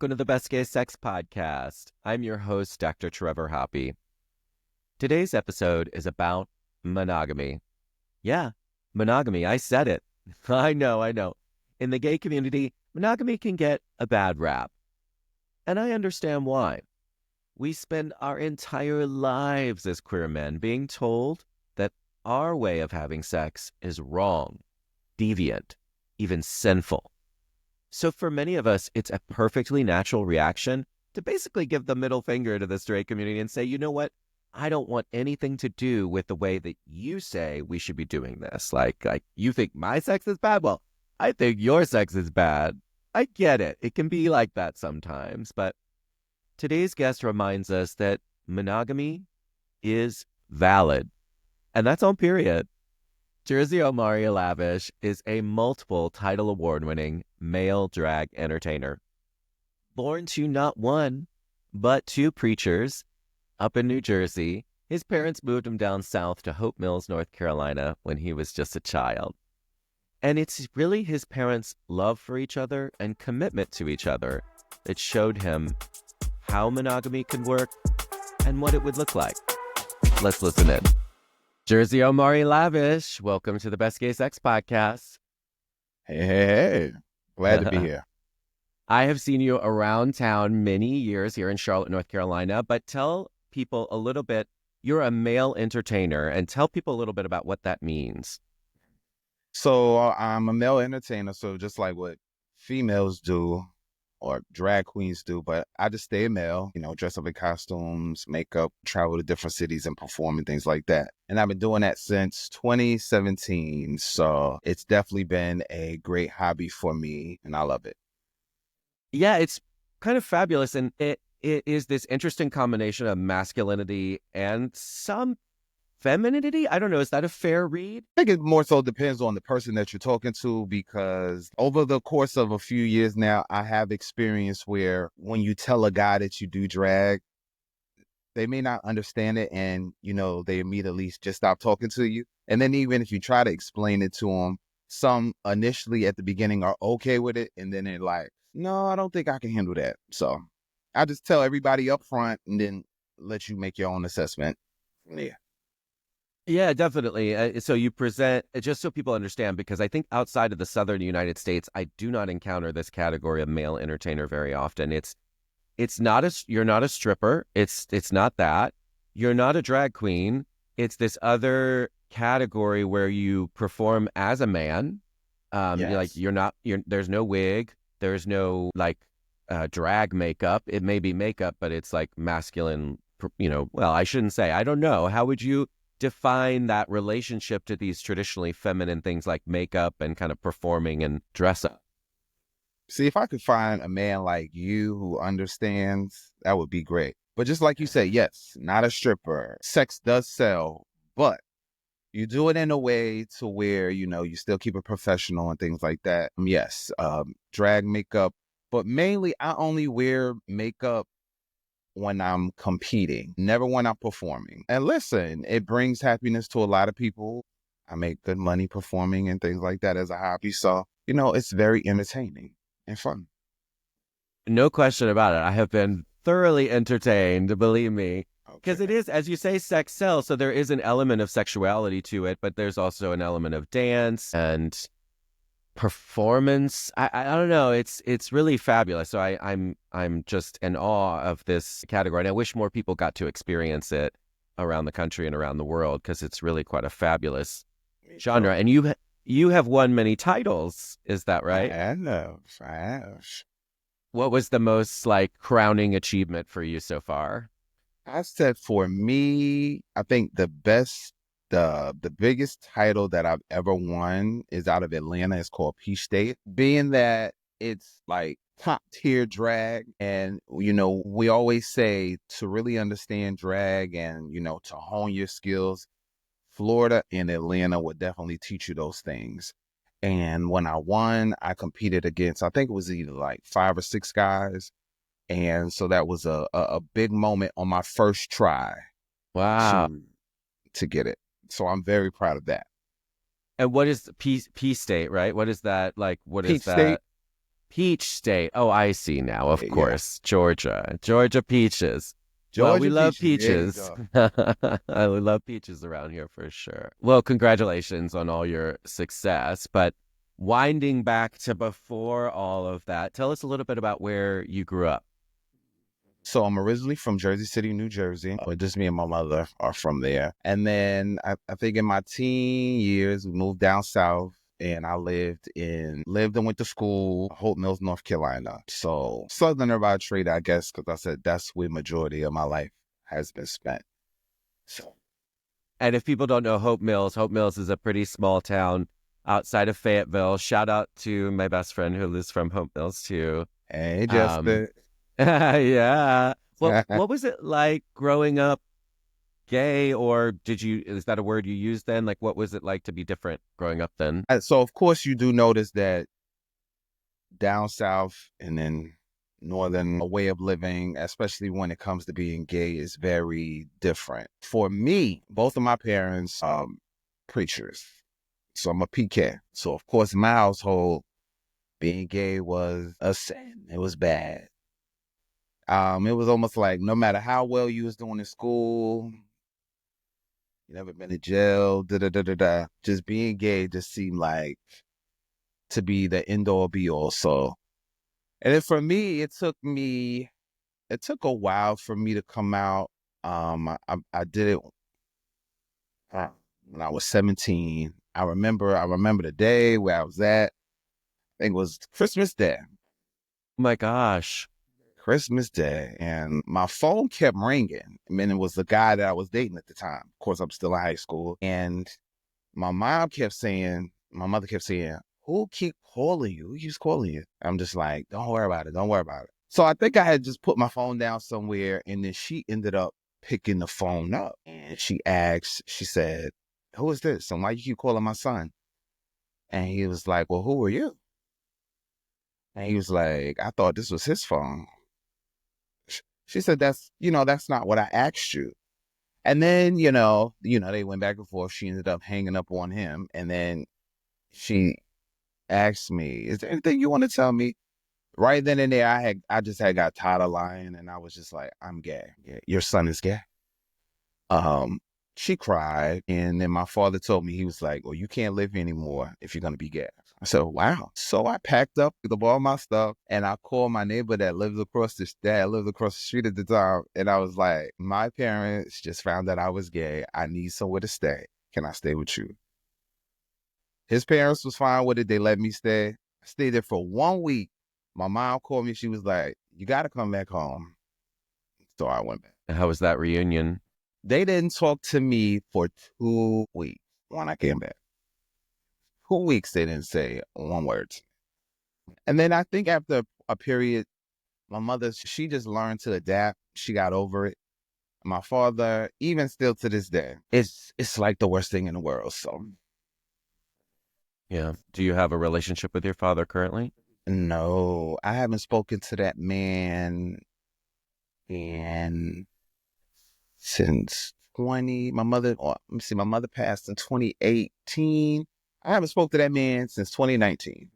welcome to the Best Gay Sex Podcast. I'm your host, Dr. Trevor Hoppy. Today's episode is about monogamy. Yeah, monogamy. I said it. I know. In the gay community, monogamy can get a bad rap. And I understand why. We spend our entire lives as queer men being told that our way of having sex is wrong, deviant, even sinful. So for many of us, it's a perfectly natural reaction to basically give the middle finger to the straight community and say, you know what? I don't want anything to do with the way that you say we should be doing this. Like you think my sex is bad? Well, I think your sex is bad. I get it. It can be like that sometimes. But today's guest reminds us that monogamy is valid. And that's on period. Jersey O'Mari Lavish is a multiple title award-winning male drag entertainer. Born to not one, but two preachers up in New Jersey, his parents moved him down south to Hope Mills, North Carolina, when he was just a child. And it's really his parents' love for each other and commitment to each other that showed him how monogamy could work and what it would look like. Let's listen in. Jersey O'Mari Lavish, welcome to the Best Gay Sex Podcast. Hey. Glad to be here. I have seen you around town many years here in Charlotte, North Carolina, but tell people a little bit, you're a male entertainer, and tell people a little bit about what that means. So I'm a male entertainer, so just like what females do or drag queens do, but I just stay male, dress up in costumes, makeup, travel to different cities and perform and things like that. And I've been doing that since 2017. So it's definitely been a great hobby for me and I love it. Yeah, it's kind of fabulous. And it is this interesting combination of masculinity and some femininity. I don't know. Is that a fair read? I think it more so depends on the person that you're talking to, because over the course of a few years now, I have experience where when you tell a guy that you do drag, they may not understand it and, they immediately just stop talking to you. And then even if you try to explain it to them, some initially at the beginning are okay with it. And then they're like, no, I don't think I can handle that. So I just tell everybody up front and then let you make your own assessment. Yeah. Yeah, definitely. So you present, just so people understand, because I think outside of the southern United States, I do not encounter this category of male entertainer very often. You're not a stripper. It's not that. You're not a drag queen. It's this other category where you perform as a man. Yes. There's no wig. There's no drag makeup. It may be makeup, but it's like masculine, well, I shouldn't say. I don't know. How would you define that relationship to these traditionally feminine things like makeup and kind of performing and dress up? See, if I could find a man like you who understands, that would be great. But just like you say, yes, not a stripper. Sex does sell, but you do it in a way to where, you still keep it professional and things like that. Yes, drag makeup, but mainly I only wear makeup when I'm competing, never when I'm performing. And listen, it brings happiness to a lot of people. I make good money performing and things like that as a hobby. So, it's very entertaining and fun. No question about it. I have been thoroughly entertained, believe me, because it is, as you say, sex sells. So there is an element of sexuality to it, but there's also an element of dance and performance. I don't know. It's really fabulous. So I'm just in awe of this category, and I wish more people got to experience it around the country and around the world, because it's really quite a fabulous genre. And you have won many titles. Is that right? I know. I have. What was the most crowning achievement for you so far? I said for me, I think the biggest title that I've ever won is out of Atlanta. It's called Peach State. Being that it's top tier drag, and we always say to really understand drag and to hone your skills, Florida and Atlanta would definitely teach you those things. And when I won, I competed against, I think it was either 5 or 6 guys. And so that was a big moment on my first try. Wow. To get it. So I'm very proud of that. And what is Peach State, right? What is that like? What Peach is that? State Peach State. Oh, I see now. Of Yeah. course. Georgia peaches. Well, we Georgia love peaches. There you peaches. go. I love peaches around here for sure. Well, congratulations on all your success. But winding back to before all of that, tell us a little bit about where you grew up. So I'm originally from Jersey City, New Jersey, but just me and my mother are from there. And then I think in my teen years, we moved down south and I lived and went to school, Hope Mills, North Carolina. So Southerner by trade, I guess, because I said that's where majority of my life has been spent. So, And if people don't know Hope Mills is a pretty small town outside of Fayetteville. Shout out to my best friend who lives from Hope Mills too. hey, Um, Jester. yeah. Well, what was it like growing up gay, or is that a word you used then? Like, what was it like to be different growing up then? So, of course, you do notice that down south and then northern way of living, especially when it comes to being gay, is very different. For me, both of my parents preachers. So I'm a PK. So of course in my household, being gay was a sin. It was bad. It was almost like no matter how well you was doing in school, you never been to jail, just being gay just seemed like to be the end all be all. So and then for me, it took a while for me to come out. I did it when I was 17. I remember the day where I was at. I think it was Christmas Day. Oh my gosh. Christmas Day. And my phone kept ringing. I mean, it was the guy that I was dating at the time. Of course, I'm still in high school. And my mother kept saying, who keep calling you? Who keeps calling you? I'm just like, don't worry about it. Don't worry about it. So I think I had just put my phone down somewhere. And then she ended up picking the phone up. And she said, who is this? And why you keep calling my son? And he was like, well, who are you? And he was like, I thought this was his phone. She said, that's not what I asked you. And then, they went back and forth. She ended up hanging up on him. And then she asked me, is there anything you want to tell me? Right then and there, I just had got tired of lying. And I was just like, I'm gay. Yeah, your son is gay. She cried. And then my father told me, he was like, well, you can't live here anymore if you're going to be gay. I said, wow. So I packed up all my stuff and I called my neighbor that lived across the street at the time. And I was like, my parents just found that I was gay. I need somewhere to stay. Can I stay with you? His parents was fine with it. They let me stay. I stayed there for 1 week. My mom called me. She was like, you got to come back home. So I went back. How was that reunion? They didn't talk to me for 2 weeks when I came back. 2 weeks, they didn't say one word. And then I think after a period, my mother, she just learned to adapt. She got over it. My father, even still to this day, it's like the worst thing in the world. So Yeah. Do you have a relationship with your father currently? no, I haven't spoken to that man in since 20. My mother passed in 2018. I haven't spoken to that man since 2019.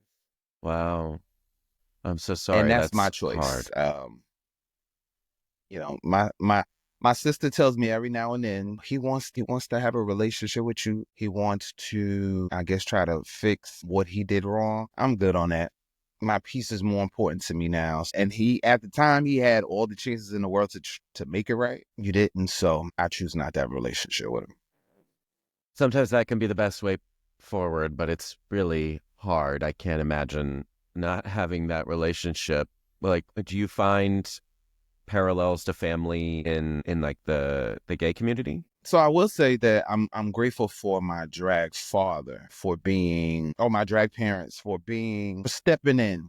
Wow. I'm so And sorry. that's my That's choice. hard. My sister tells me every now and then he wants to have a relationship with you. He wants to, I guess, try to fix what he did wrong. I'm good on that. My peace is more important to me now. And at the time, he had all the chances in the world to make it right. You didn't, so I choose not to have a relationship with him. Sometimes that can be the best way forward, but it's really hard. I can't imagine not having that relationship. Like, do you find parallels to family in like the gay community? So I will say that I'm grateful for my drag father my drag parents for stepping in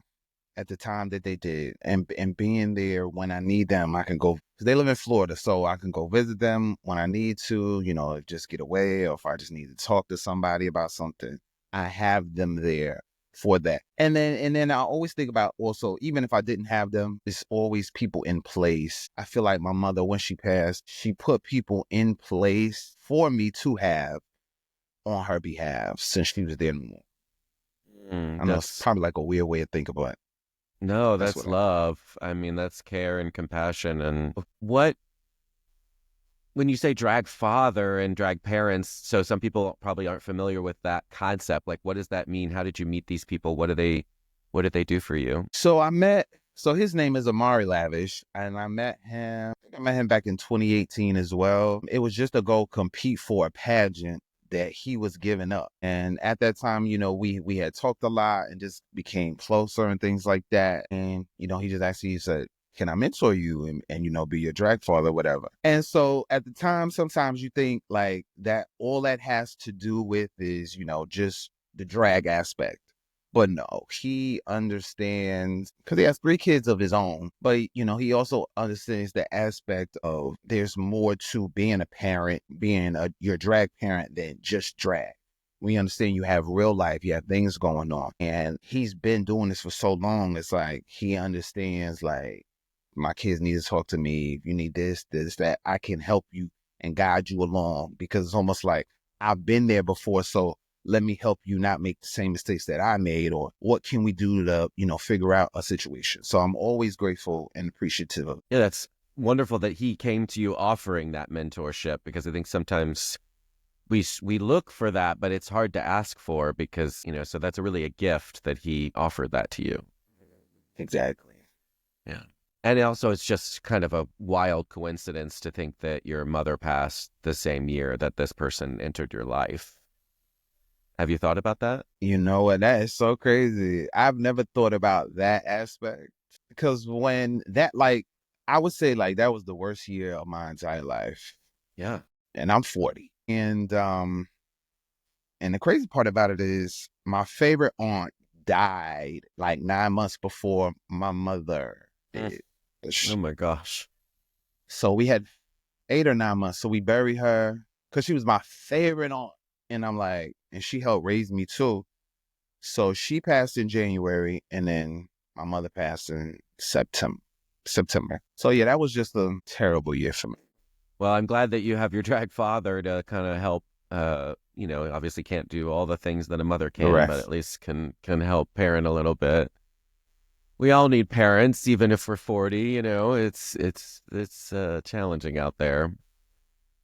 at the time that they did and being there when I need them. I can go, because they live in Florida, so I can go visit them when I need to, just get away, or if I just need to talk to somebody about something. I have them there for that. And then I always think about also, even if I didn't have them, there's always people in place. I feel like my mother, when she passed, she put people in place for me to have on her behalf since she was there no more. I know it's That's probably like a weird way of thinking about it. No, That's that's what I think. love. I mean, that's care and compassion. And what, when you say drag father and drag parents, so some people probably aren't familiar with that concept. Like, what does that mean? How did you meet these people? What did they do for you? So his name is Amari Lavish, and I met him back in 2018 as well. It was just to go compete for a pageant that he was giving up. And at that time, we had talked a lot and just became closer and things like that. And, he just actually said, can I mentor you and be your drag father, whatever. And so at the time, sometimes you think like that all that has to do with is, just the drag aspect. But no, he understands because he has 3 kids of his own. But, he also understands the aspect of there's more to being a parent, your drag parent than just drag. We understand you have real life, you have things going on. And he's been doing this for so long. It's like he understands, like, my kids need to talk to me. If you need this, that, I can help you and guide you along because it's almost like I've been there before. So let me help you not make the same mistakes that I made, or what can we do to, figure out a situation. So I'm always grateful and appreciative of. Yeah, that's wonderful that he came to you offering that mentorship, because I think sometimes we look for that, but it's hard to ask for because, so that's really a gift that he offered that to you. Exactly. Yeah. And also, it's just kind of a wild coincidence to think that your mother passed the same year that this person entered your life. Have you thought about that? You know what? That is so crazy. I've never thought about that aspect because I would say like that was the worst year of my entire life. Yeah. And I'm 40. And the crazy part about it is my favorite aunt died like 9 months before my mother Mm. did. Oh my gosh. So we had 8 or 9 months. So we buried her because she was my favorite aunt. And and she helped raise me too. So she passed in January, and then my mother passed in September. So yeah, that was just a terrible year for me. Well, I'm glad that you have your drag father to kind of help. Obviously can't do all the things that a mother can, but Correct. at least can help parent a little bit. We all need parents, even if we're 40. It's challenging out there.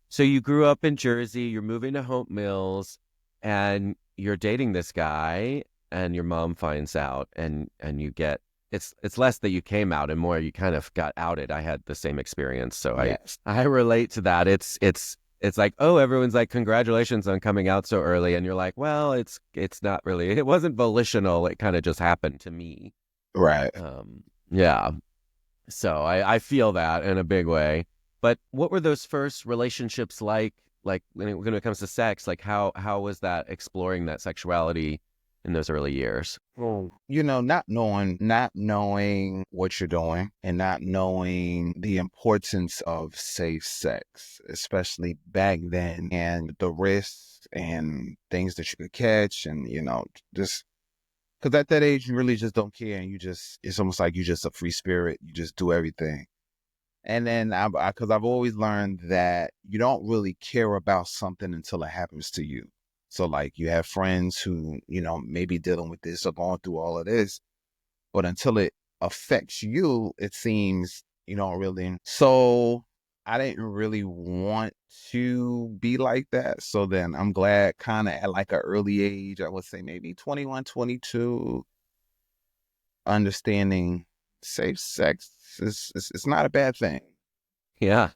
So you grew up in Jersey, you're moving to Hope Mills, and you're dating this guy, and your mom finds out, and you get, it's less that you came out and more you kind of got outed. I had the same experience, so I Yes. I relate to that. It's like, oh, everyone's like, congratulations on coming out so early, and you're like, well, it's not really. It wasn't volitional. It kind of just happened to me. Right. Yeah. So I feel that in a big way. But what were those first relationships like? Like when it comes to sex, like how was that exploring that sexuality in those early years? Not knowing what you're doing and not knowing the importance of safe sex, especially back then, and the risks and things that you could catch, and just because at that age you really just don't care, and it's almost like you're just a free spirit. You just do everything. And then because I've always learned that you don't really care about something until it happens to you. So like you have friends who, may be dealing with this or going through all of this, but until it affects you, it seems you don't really. So I didn't really want to be like that. So then I'm glad kind of at like an early age, I would say maybe 21, 22, understanding safe sex it's not a bad thing. Yeah.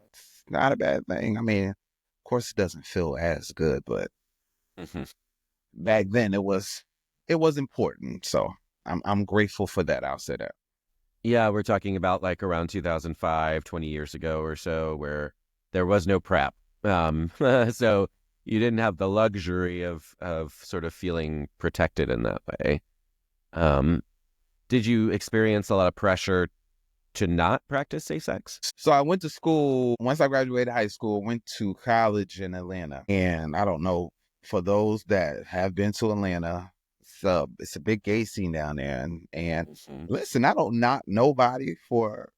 It's not a bad thing. I mean, of course, it doesn't feel as good, but Hmm. back then it was important. So I'm grateful for that. I'll say that. Yeah, we're talking about like around 2005, 20 years ago or so, where there was no prep. So you didn't have the luxury of sort of feeling protected in that way. Um, did you experience a lot of pressure to not practice safe sex? So I went to school once I graduated high school. Went to college in Atlanta, and I don't know for those that have been to Atlanta. It's a big gay scene down there, and Mhm. listen, I don't knock nobody for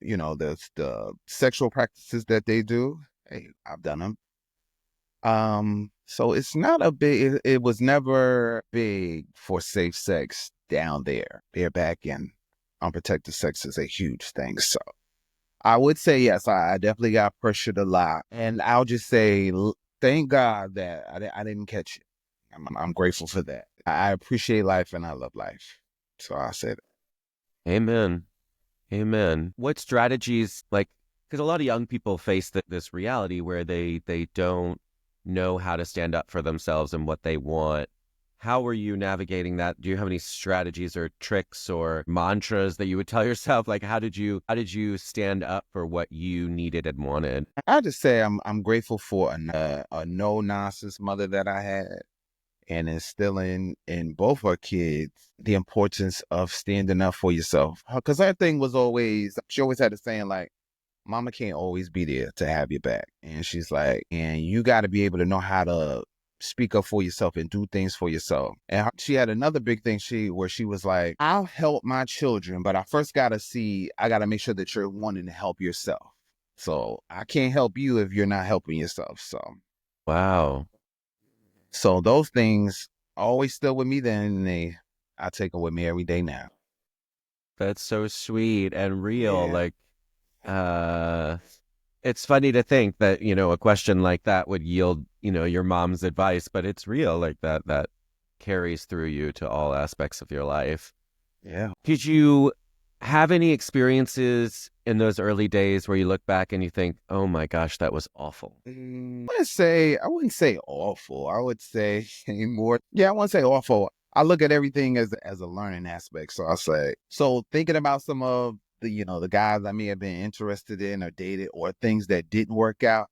the sexual practices that they do. Hey, I've done them. So it's not a big, it was never big for safe sex down there. They're back in unprotected sex is a huge thing. So I would say yes, I definitely got pressured a lot. And I'll just say, thank God that I didn't catch it. I'm grateful for that. I appreciate life and I love life. So I said, Amen. Amen. What strategies, like, because a lot of young people face this reality where they don't know how to stand up for themselves and what they want. How are you navigating that? Do you have any strategies or tricks or mantras that you would tell yourself? Like, how did you stand up for what you needed and wanted? I just say I'm grateful for a no nonsense mother that I had, and instilling in both her kids the importance of standing up for yourself. Because her thing was always, she always had a saying like, Mama can't always be there to have your back. And she's like, and you got to be able to know how to speak up for yourself and do things for yourself. And she had another big thing where she was like, I'll help my children, but I first got to make sure that you're wanting to help yourself. So I can't help you if you're not helping yourself. Wow. So those things always still with me then, and I take them with me every day now. That's so sweet and real. Yeah. Like, uh, it's funny to think that, a question like that would yield, your mom's advice, but it's real, like that carries through you to all aspects of your life. Yeah. Did you have any experiences in those early days where you look back and you think, oh my gosh, that was awful? I wouldn't say awful. I would say more, yeah, I wouldn't say awful. I look at everything as a learning aspect. So I'll say, so thinking about some of the guys I may have been interested in or dated or things that didn't work out.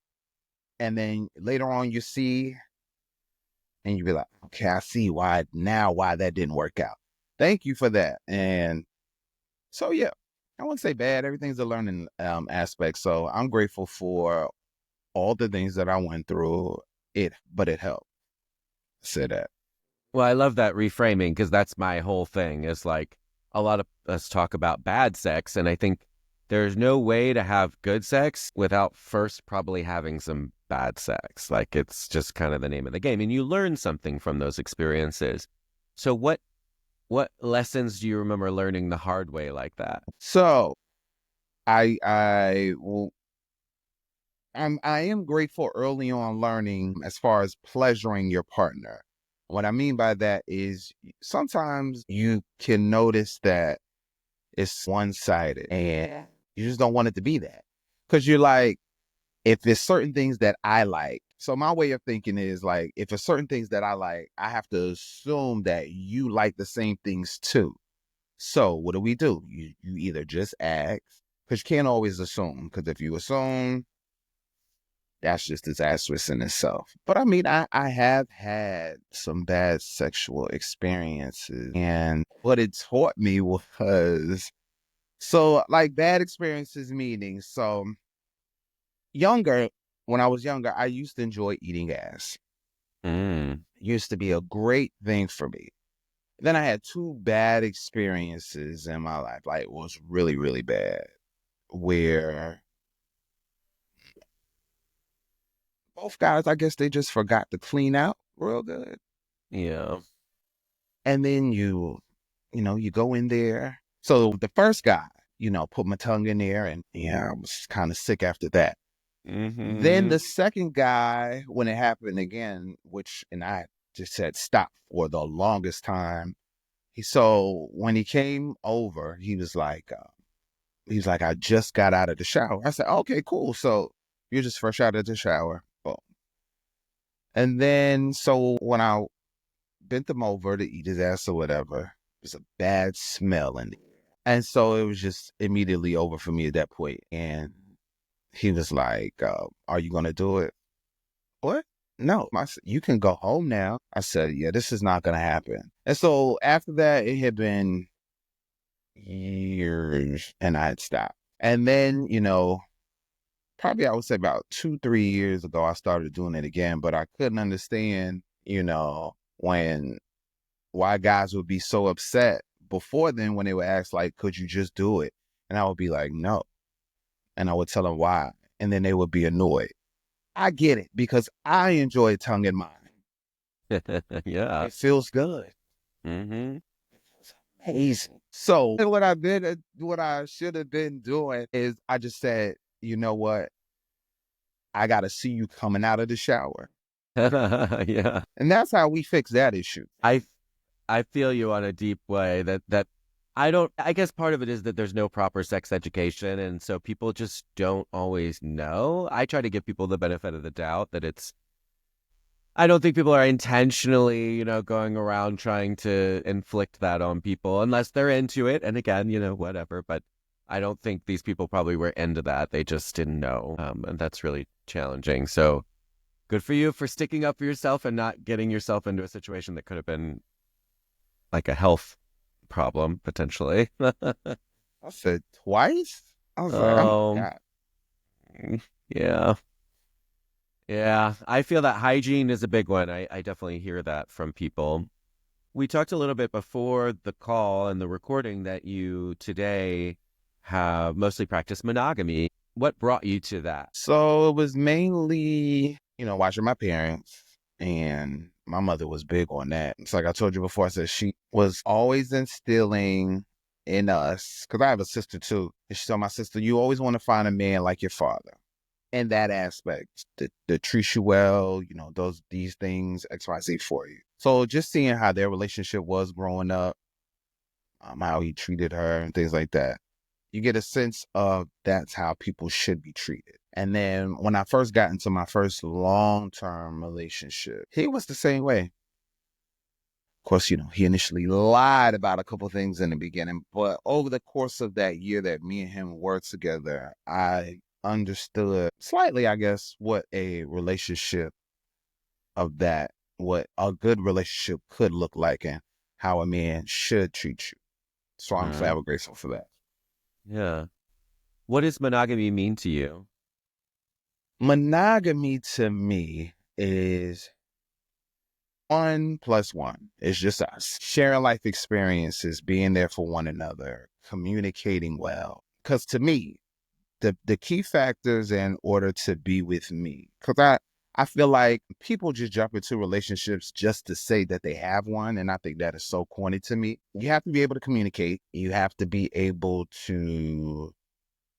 And then later on you see, and you be like, okay, I see why that didn't work out. Thank you for that. And so, yeah, I wouldn't say bad. Everything's a learning aspect. So I'm grateful for all the things that I went through, but it helped. Say that. Well, I love that reframing because that's my whole thing is like a lot of us talk about bad sex. And I think there's no way to have good sex without first probably having some bad sex. Like it's just kind of the name of the game. And you learn something from those experiences. So what lessons do you remember learning the hard way like that? So I will. I am grateful early on learning as far as pleasuring your partner. What I mean by that is sometimes you can notice that it's one-sided and you just don't want it to be that. Because you're like, if it's certain things that I like, so my way of thinking is like, if it's certain things that I like, I have to assume that you like the same things too. So what do? You either just ask, because you can't always assume, because if you assume, that's just disastrous in itself. But I mean, I have had some bad sexual experiences, and what it taught me was, so like bad experiences meaning, so younger, when I was younger, I used to enjoy eating ass. Mm. It used to be a great thing for me. Then I had two bad experiences in my life, like it was really, really bad, where both guys, I guess they just forgot to clean out real good. Yeah. And then you go in there. So the first guy, put my tongue in there and yeah, I was kind of sick after that. Then Mm-hmm. the second guy, when it happened again, and I just said stop for the longest time. So when he came over, he was like, I just got out of the shower. I said, okay, cool. So you're just fresh out of the shower. Boom. And then, so when I bent him over to eat his ass or whatever, it was a bad smell in it. And so it was just immediately over for me at that point. And he was like, are you going to do it? What? No. I said, you can go home now. I said, yeah, this is not going to happen. And so after that, it had been years and I had stopped. And then, probably I would say about 2-3 years ago, I started doing it again, but I couldn't understand, why guys would be so upset before then when they would ask, like, could you just do it? And I would be like, no. And I would tell them why. And then they would be annoyed. I get it because I enjoy tongue in mine. Yeah. It feels good. Mm-hmm. It's amazing. So what I should have been doing is I just said, you know what? I got to see you coming out of the shower. Yeah. And that's how we fix that issue. I I feel you on a deep way that I guess part of it is that there's no proper sex education, and so people just don't always know. I try to give people the benefit of the doubt that I don't think people are intentionally, going around trying to inflict that on people unless they're into it. And again, whatever. But I don't think these people probably were into that. They just didn't know. And that's really challenging. So good for you for sticking up for yourself and not getting yourself into a situation that could have been like a health problem, potentially. I said twice. I was like, oh my Um, God. yeah. Yeah. I feel that hygiene is a big one. I definitely hear that from people. We talked a little bit before the call and the recording that you today have mostly practiced monogamy. What brought you to that? So it was mainly, watching my parents, and my mother was big on that. It's like I told you before, I said she was always instilling in us, because I have a sister too. And she told my sister, you always want to find a man like your father in that aspect, that treats you well, these things, XYZ for you. So just seeing how their relationship was growing up, how he treated her and things like that, you get a sense of that's how people should be treated. And then when I first got into my first long-term relationship, he was the same way. Of course, he initially lied about a couple things in the beginning, but over the course of that year that me and him worked together, I understood slightly, I guess, what a relationship what a good relationship could look like and how a man should treat you. So I'm Hmm. forever grateful for that. Yeah. What does monogamy mean to you? Monogamy to me is 1+1. It's just us sharing life experiences, being there for one another, communicating well. Because to me, the key factors in order to be with me, because I feel like people just jump into relationships just to say that they have one. And I think that is so corny to me. You have to be able to communicate. You have to be able to,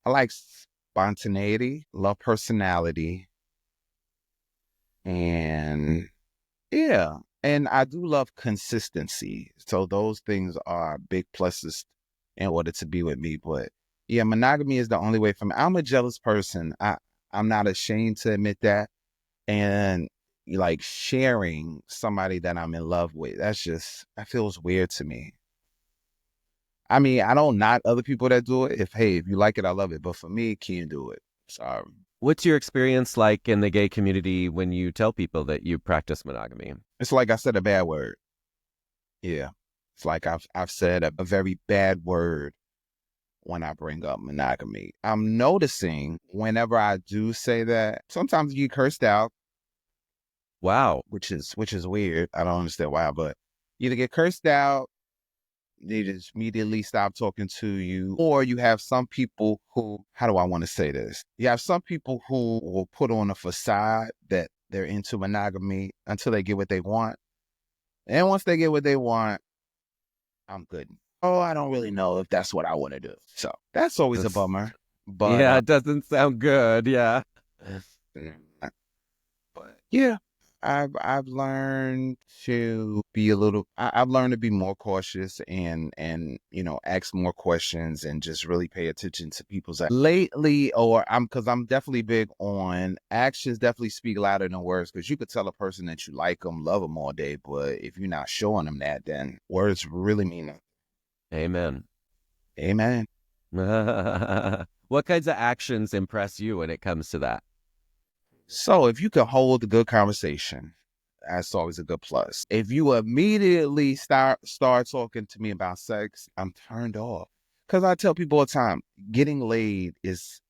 I like spontaneity, love personality, and yeah. And I do love consistency. So those things are big pluses in order to be with me. But yeah, monogamy is the only way for me. I'm a jealous person. I'm not ashamed to admit that. And like sharing somebody that I'm in love with, that feels weird to me. I mean, I don't knock other people that do it. If you like it, I love it. But for me, can't do it. Sorry. What's your experience like in the gay community when you tell people that you practice monogamy? It's like I said a bad word. Yeah. It's like I've said a very bad word when I bring up monogamy. I'm noticing whenever I do say that, sometimes you get cursed out, Wow. which is weird. I don't understand why, but you either get cursed out, they just immediately stop talking to you, or you have some people who, how do I want to say this? You have some people who will put on a facade that they're into monogamy until they get what they want. And once they get what they want, I'm good. Oh, I don't really know if that's what I want to do. So that's always a That's, bummer. But yeah, it doesn't sound good. Yeah. but yeah, I've learned to be I've learned to be more cautious and ask more questions and just really pay attention to people's lately. Or because I'm definitely big on actions. Definitely speak louder than words, because you could tell a person that you like them, love them all day, but if you're not showing them that, then words really mean nothing. Amen. Amen. What kinds of actions impress you when it comes to that? So if you can hold a good conversation, that's always a good plus. If you immediately start talking to me about sex, I'm turned off. Because I tell people all the time, getting laid is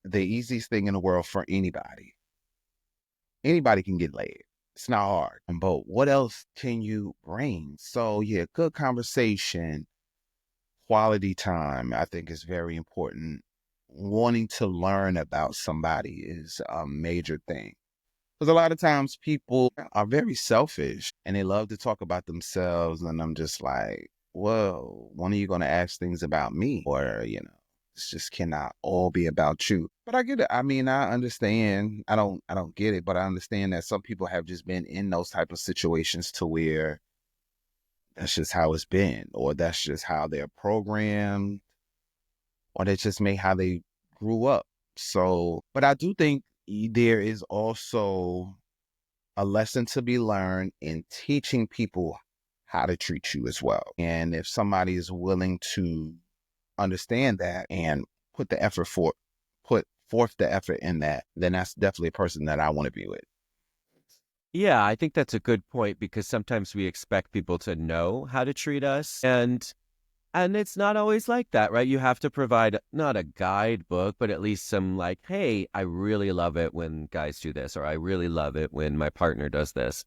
the easiest thing in the world for anybody. Anybody can get laid. It's not hard. But what else can you bring? So yeah, good conversation, quality time, I think is very important. Wanting to learn about somebody is a major thing. Because a lot of times people are very selfish and they love to talk about themselves. And I'm just like, well, when are you going to ask things about me? Or, this just cannot all be about you. But I get it. I mean, I understand. I don't get it, but I understand that some people have just been in those type of situations to where that's just how it's been, or that's just how they're programmed, or that's just maybe how they grew up. So, but I do think there is also a lesson to be learned in teaching people how to treat you as well. And if somebody is willing to understand that and put forth the effort in that, then that's definitely a person that I want to be with. Yeah, I think that's a good point because sometimes we expect people to know how to treat us and it's not always like that, right? You have to provide not a guidebook, but at least some like, hey, I really love it when guys do this, or I really love it when my partner does this,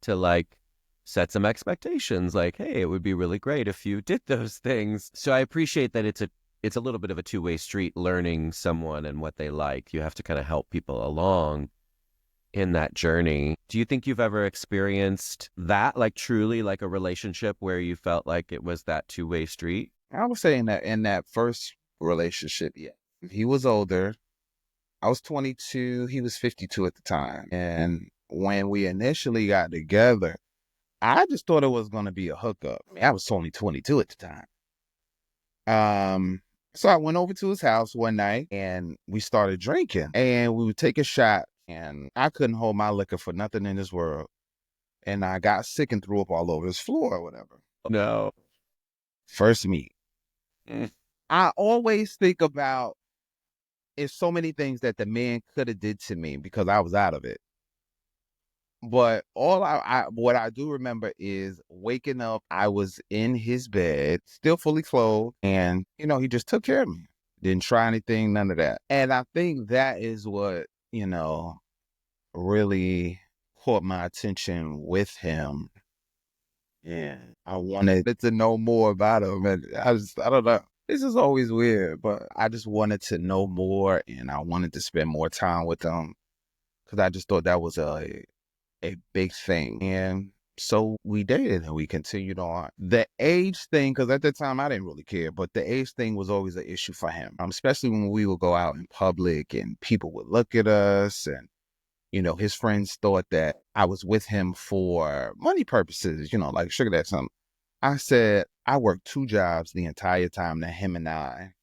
to like set some expectations like, hey, it would be really great if you did those things. So I appreciate that it's a little bit of a two-way street learning someone and what they like. You have to kind of help people along in that journey. Do you think you've ever experienced that, like truly like a relationship where you felt like it was that two-way street? I was saying that in that first relationship, yeah, he was older. I was 22. He was 52 at the time. And when we initially got together, I just thought it was going to be a hookup. I mean, I was only 22 at the time. So I went over to his house one night and we started drinking and we would take a shot and I couldn't hold my liquor for nothing in this world. And I got sick and threw up all over his floor or whatever. No. First meet. Mm. I always think about it's so many things that the man could have did to me because I was out of it. But what I do remember is waking up, I was in his bed, still fully clothed, and he just took care of me. Didn't try anything, none of that. And I think that is what, really caught my attention with him. Yeah. I wanted to know more about him. And I don't know. This is always weird, but I just wanted to know more and I wanted to spend more time with him because I just thought that was a big thing. And so we dated and we continued on. The age thing, because at the time I didn't really care, but the age thing was always an issue for him, especially when we would go out in public and people would look at us and, his friends thought that I was with him for money purposes, like sugar that something. I said, I worked 2 jobs the entire time that him and I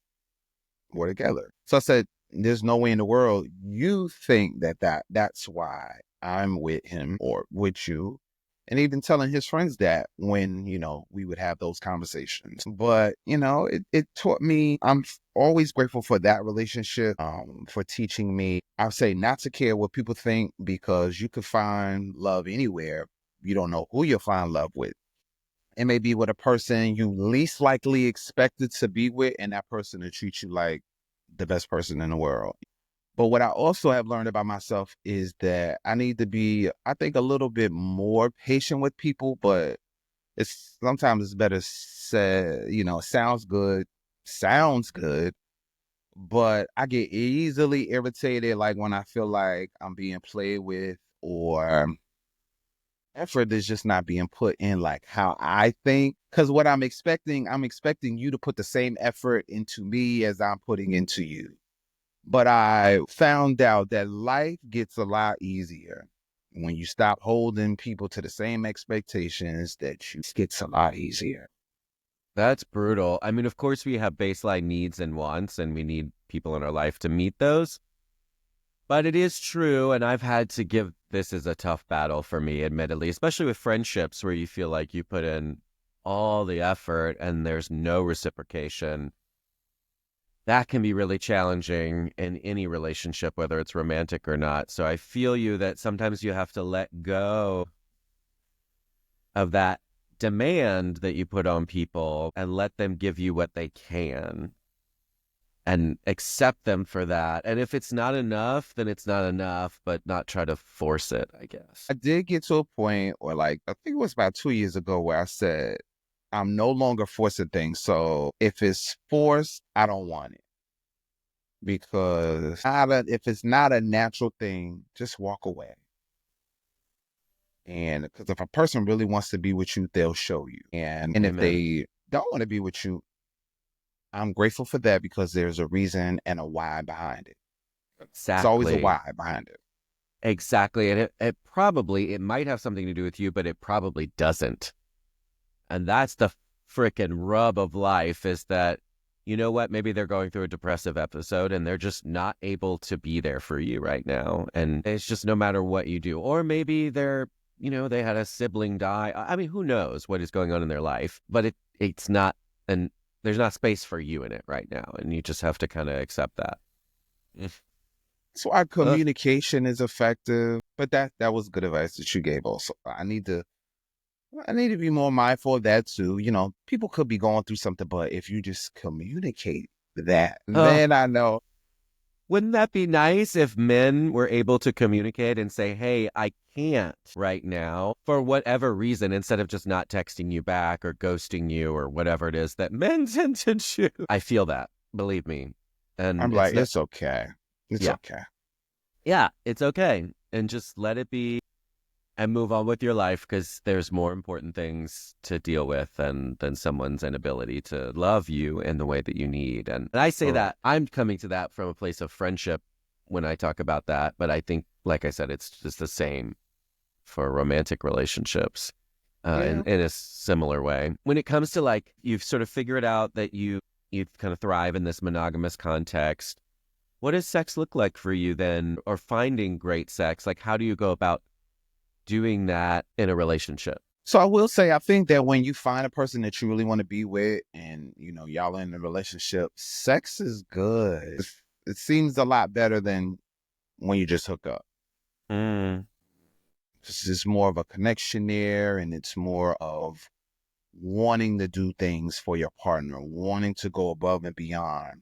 were together. So I said, there's no way in the world you think that's why I'm with him or with you. And even telling his friends that when, we would have those conversations. But, it taught me, always grateful for that relationship, for teaching me, I'll say not to care what people think because you could find love anywhere. You don't know who you'll find love with. It may be with a person you least likely expected to be with, and that person to treat you like the best person in the world. But what I also have learned about myself is that I need to be, I think, a little bit more patient with people, but sometimes it's better said, sounds good, but I get easily irritated, like when I feel like I'm being played with or effort is just not being put in like how I think. Because what I'm expecting you to put the same effort into me as I'm putting into you. But I found out that life gets a lot easier when you stop holding people to the same expectations that you it gets a lot easier. That's brutal. I mean, of course, we have baseline needs and wants, and we need people in our life to meet those. But it is true, and I've had to give this is a tough battle for me, admittedly, especially with friendships where you feel like you put in all the effort and there's no reciprocation. That can be really challenging in any relationship, whether it's romantic or not. So I feel you that sometimes you have to let go of that demand that you put on people and let them give you what they can and accept them for that. And if it's not enough, then it's not enough, but not try to force it, I guess. I did get to a point, or like, I think it was about 2 years ago, where I said, I'm no longer forcing things. So if it's forced, I don't want it. Because if it's not a natural thing, just walk away. And because if a person really wants to be with you, they'll show you. And if Amen. they don't want to be with you, I'm grateful for that because there's a reason and a why behind it. It's always a Exactly. why behind it. Exactly. And it might have something to do with you, but it probably doesn't. And that's the frickin' rub of life, is that, you know what, maybe they're going through a depressive episode and they're just not able to be there for you right now. And it's just no matter what you do. Or maybe they're, they had a sibling die. I mean, who knows what is going on in their life, but it's not, and there's not space for you in it right now. And you just have to kind of accept that. That's why Ugh. communication is effective. But that was good advice that you gave also. I need to be more mindful of that too. People could be going through something, but if you just communicate that, Oh, then I know. wouldn't that be nice if men were able to communicate and say, hey, I can't right now for whatever reason, instead of just not texting you back or ghosting you or whatever it is that men tend to do. I feel that, believe me. I'm And like, it's okay. It's yeah, okay. yeah, it's okay. And just let it be and move on with your life, because there's more important things to deal with than someone's inability to love you in the way that you need. And I say Correct. that I'm coming to that from a place of friendship when I talk about that. But I think, like I said, it's just the same for romantic relationships Yeah. in a similar way. When it comes to, like, you've sort of figured out that you kind of thrive in this monogamous context, what does sex look like for you then? Or finding great sex? Like, how do you go about doing that in a relationship? So I will say, I think that when you find a person that you really want to be with and, y'all are in a relationship, sex is good. It seems a lot better than when you just hook up. Mm. This is more of a connection there, and it's more of wanting to do things for your partner, wanting to go above and beyond.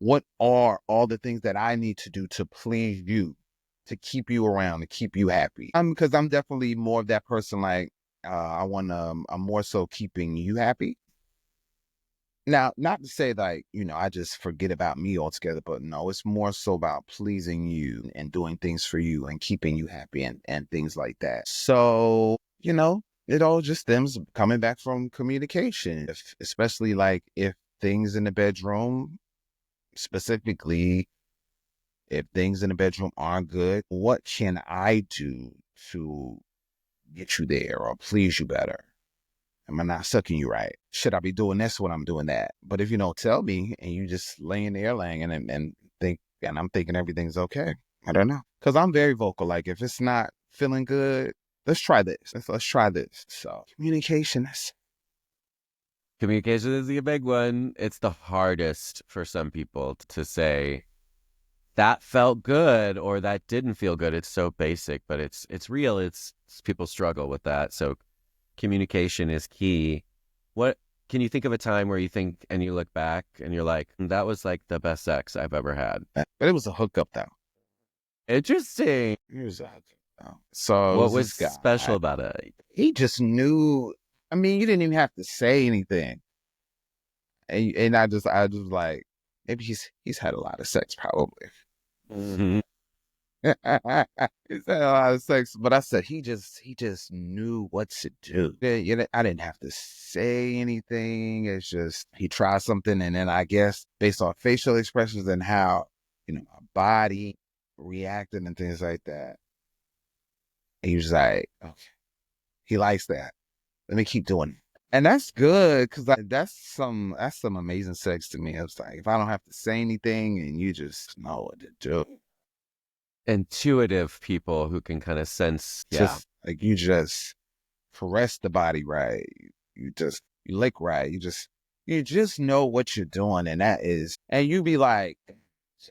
What are all the things that I need to do to please you, to keep you around, to keep you happy? Because I'm definitely more of that person. Like, I'm more so keeping you happy. Now, not to say like, I just forget about me altogether, but no, it's more so about pleasing you and doing things for you and keeping you happy and things like that. So, it all just stems coming back from communication, especially like if things in the bedroom, specifically, if things in the bedroom aren't good, what can I do to get you there or please you better? Am I not sucking you right? Should I be doing this when I'm doing that? But if you don't tell me and you just laying there laying and think, and I'm thinking everything's okay, I don't know. Because I'm very vocal. Like, if it's not feeling good, let's try this. Let's try this. So communication is. Communication is a big one. It's the hardest for some people to say that felt good or that didn't feel good. It's so basic, but it's real. People struggle with that. So communication is key. What can you think of a time where you think and you look back and you're like, that was like the best sex I've ever had? But it was a hookup though. Interesting. It was a hookup though. So it What was was this special guy. about it? He just knew. I mean, you didn't even have to say anything. And I just like, maybe he's had a lot of sex probably. Mhm. He's had a lot of sex, but I said he just knew what to do. I didn't have to say anything. It's just he tried something, and then I guess based on facial expressions and how my body reacted and things like that, he was like, okay, he likes that. Let me keep doing it. And that's good because that's some amazing sex to me. It's like if I don't have to say anything and you just know what to do. Intuitive people who can kind of sense. Yeah. Just like you just caress the body right. You lick right. You just know what you're doing, and you be like,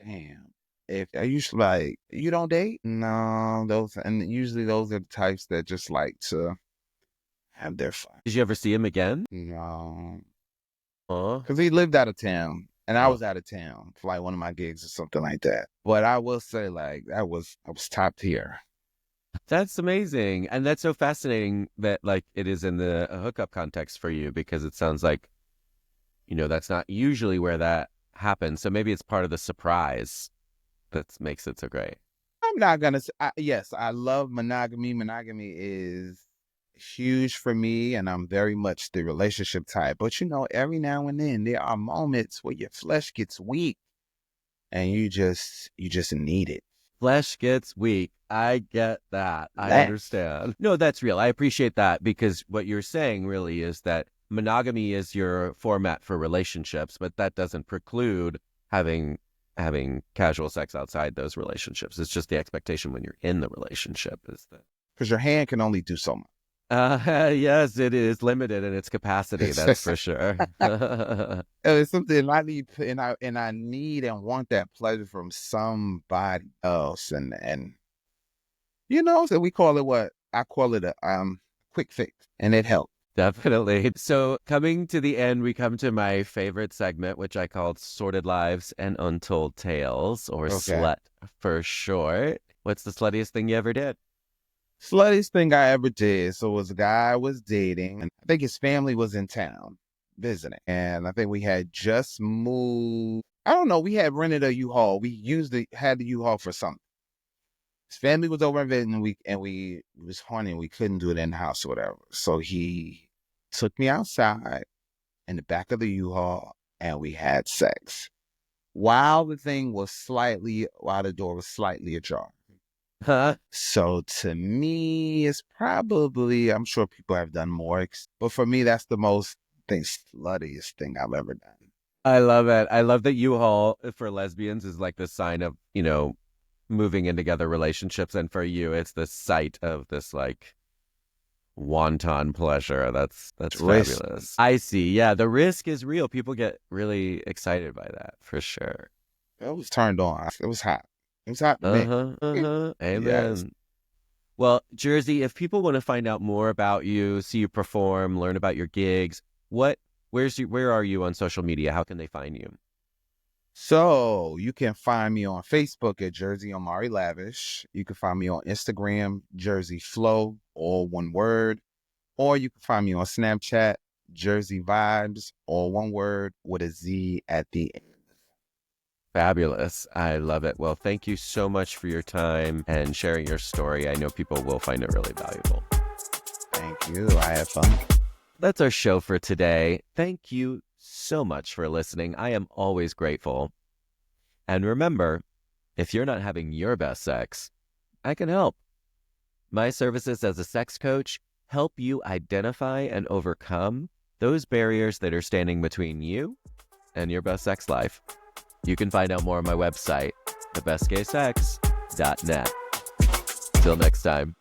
damn. If are you like you don't date? No, usually those are the types that just like to have their fun. Did you ever see him again? No, Huh? because he lived out of town, and I Oh, was out of town for like one of my gigs or something like that. But I will say, like I was top tier. that's amazing. And that's so fascinating that, like, it is in the hookup context for you, because it sounds like, that's not usually where that happens. So maybe it's part of the surprise that makes it so great. I'm not gonna. Yes, I love monogamy. Monogamy is huge for me, and I'm very much the relationship type. But every now and then there are moments where your flesh gets weak, and you just need it. Flesh gets weak. I get that. I Laugh. understand. No, that's real. I appreciate that because what you're saying really is that monogamy is your format for relationships, but that doesn't preclude having casual sex outside those relationships. It's just the expectation when you're in the relationship is that. Because your hand can only do so much. Yes, it is limited in its capacity. That's for sure. It's something I need, and I need and want that pleasure from somebody else, and so we call it what I call it a quick fix, and it helps. Definitely. So coming to the end, we come to my favorite segment, which I called Sordid Lives and Untold Tales, or Okay. SLUT for short. What's the sluttiest thing you ever did? Sluttiest thing I ever did. So it was a guy I was dating, and I think his family was in town visiting, and I think we had just moved. I don't know. We had rented a U-Haul. We had the U-Haul for something. His family was over visiting, and we was horny. We couldn't do it in the house or whatever. So he took me outside in the back of the U-Haul, and we had sex while the door was slightly ajar. Huh? So to me, it's probably, I'm sure people have done more, but for me, that's the sluttiest thing I've ever done. I love it. I love that U-Haul for lesbians is like the sign of, moving in together relationships. And for you, it's the sight of this like wanton pleasure. That's Risk. fabulous. I see. Yeah, the risk is real. People get really excited by that for sure. It was turned on. It was hot. It was hot to me. Amen. Yes. Well, Jersey, if people want to find out more about you, see you perform, learn about your gigs, where are you on social media? How can they find you? So you can find me on Facebook at Jersey O'Mari Lavish. You can find me on Instagram, Jersey Flow, all one word. Or you can find me on Snapchat, Jersey Vibes, all one word with a Z at the end. Fabulous. I love it. Well, thank you so much for your time and sharing your story. I know people will find it really valuable. Thank you. I had fun. That's our show for today. Thank you so much for listening. I am always grateful. And remember, if you're not having your best sex, I can help. My services as a sex coach help you identify and overcome those barriers that are standing between you and your best sex life. You can find out more on my website, thebestgaysex.net. Till next time.